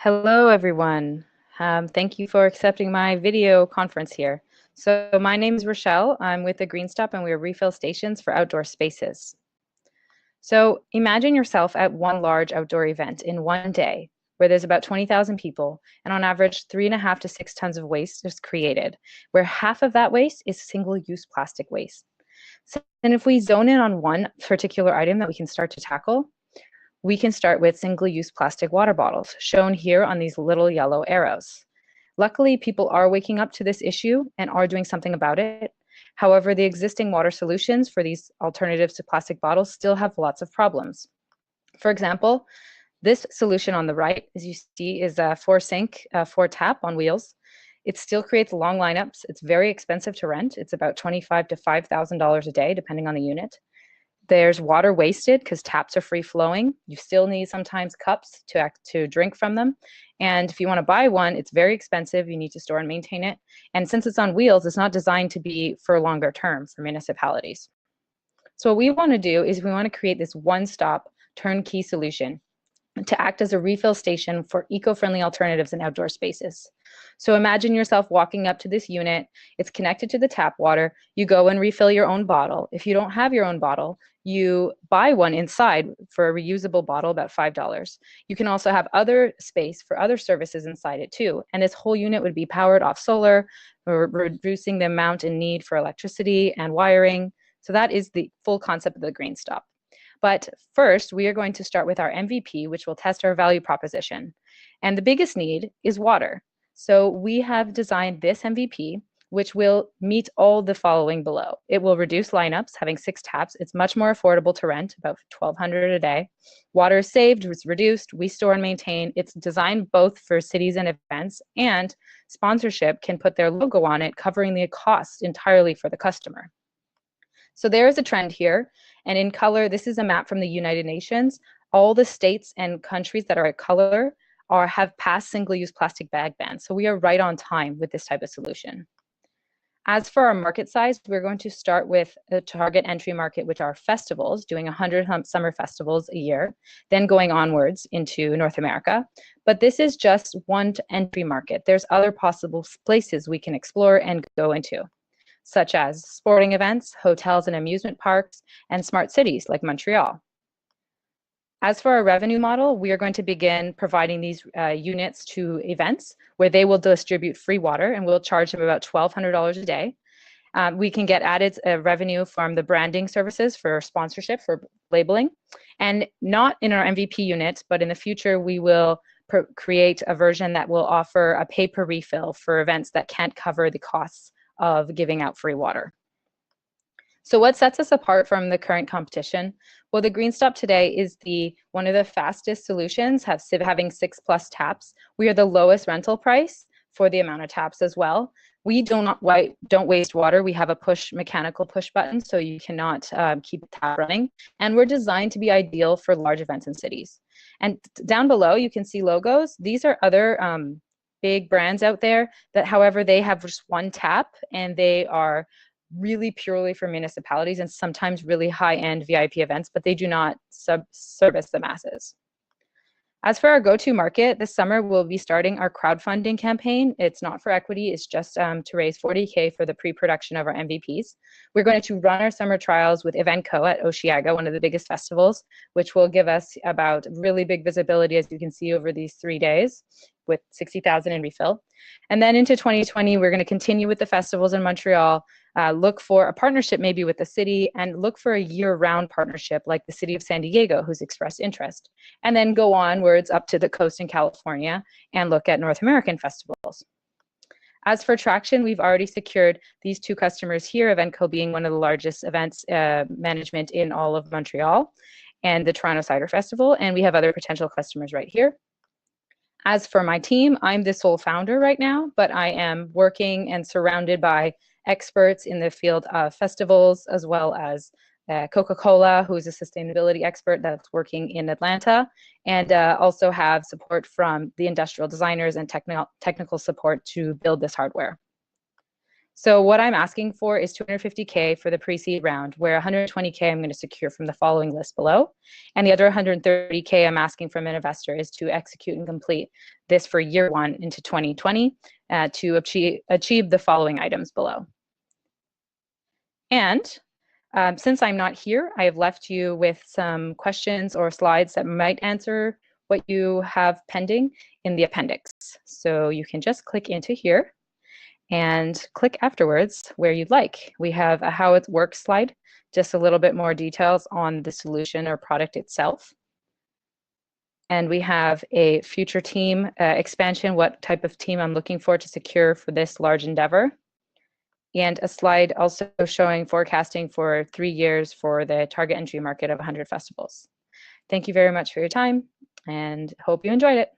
Hello, everyone. Thank you for accepting my video conference here. So my name is Rochelle. I'm with the Green Stop, and we are refill stations for outdoor spaces. So imagine yourself at one large outdoor event in one day where there's about 20,000 people, and on average, 3.5 to 6 tons of waste is created, where half of that waste is single-use plastic waste. So, and if we zone in on one particular item that we can start to tackle, we can start with single-use plastic water bottles, shown here on these little yellow arrows. Luckily, people are waking up to this issue and are doing something about it. However, the existing water solutions for these alternatives to plastic bottles still have lots of problems. For example, this solution on the right, as you see, is a 4-sink, 4-tap on wheels. It still creates long lineups. It's very expensive to rent. It's about $25,000 to $5,000 a day, depending on the unit. There's water wasted because taps are free flowing. You still need sometimes cups to drink from them. And if you want to buy one, it's very expensive. You need to store and maintain it. And since it's on wheels, it's not designed to be for longer term for municipalities. So what we want to do is we want to create this one-stop turnkey solution to act as a refill station for eco-friendly alternatives in outdoor spaces. So imagine yourself walking up to this unit. It's connected to the tap water. You go and refill your own bottle. If you don't have your own bottle, you buy one inside for a reusable bottle, about $5. You can also have other space for other services inside it too. And this whole unit would be powered off solar, reducing the amount in need for electricity and wiring. So that is the full concept of the Green Stop. But first, we are going to start with our MVP, which will test our value proposition. And the biggest need is water. So we have designed this MVP, which will meet all the following below. It will reduce lineups, having 6 taps. It's much more affordable to rent, about $1,200 a day. Water is saved, it's reduced, we store and maintain. It's designed both for cities and events, and sponsorship can put their logo on it, covering the cost entirely for the customer. So there is a trend here, and in color, this is a map from the United Nations. All the states and countries that are at color have passed single-use plastic bag bans. So we are right on time with this type of solution. As for our market size, we're going to start with a target entry market, which are festivals, doing 100 summer festivals a year, then going onwards into North America. But this is just one entry market. There's other possible places we can explore and go into, such as sporting events, hotels and amusement parks, and smart cities like Montreal. As for our revenue model, we are going to begin providing these units to events where they will distribute free water, and we'll charge them about $1,200 a day. We can get added revenue from the branding services for sponsorship, for labeling, and not in our MVP unit, but in the future, we will create a version that will offer a pay-per-refill for events that can't cover the costs of giving out free water. So what sets us apart from the current competition? Well, the Green Stop today is one of the fastest solutions, having 6+ taps. We are the lowest rental price for the amount of taps as well. We don't waste water. We have a mechanical push button, so you cannot keep the tap running. And we're designed to be ideal for large events in cities. And down below, you can see logos. These are other big brands out there that, however, they have just one tap, and they are really purely for municipalities and sometimes really high-end VIP events, but they do not service the masses. As for our go-to market, this summer we'll be starting our crowdfunding campaign. It's not for equity, it's just to raise $40K for the pre-production of our MVPs. We're going to run our summer trials with Eventco at Osheaga, one of the biggest festivals, which will give us about really big visibility, as you can see, over these 3 days with 60,000 in refill. And then into 2020, we're going to continue with the festivals in Montreal, look for a partnership maybe with the city, and look for a year-round partnership like the city of San Diego, who's expressed interest, and then go onwards up to the coast in California and look at North American festivals. As for traction, we've already secured these 2 customers here, Eventco being one of the largest events management in all of Montreal, and the Toronto Cider Festival, and we have other potential customers right here. As for my team, I'm the sole founder right now, but I am working and surrounded by experts in the field of festivals, as well as Coca-Cola, who is a sustainability expert that's working in Atlanta, and also have support from the industrial designers and technical support to build this hardware. So what I'm asking for is $250K for the pre-seed round, where $120K I'm going to secure from the following list below. And the other $130K I'm asking from an investor is to execute and complete this for year one into 2020 to achieve the following items below. And since I'm not here, I have left you with some questions or slides that might answer what you have pending in the appendix. So you can just click into here and click afterwards where you'd like. We have a how it works slide, just a little bit more details on the solution or product itself. And we have a future team expansion, what type of team I'm looking for to secure for this large endeavor. And a slide also showing forecasting for 3 years for the target entry market of 100 festivals. Thank you very much for your time and hope you enjoyed it.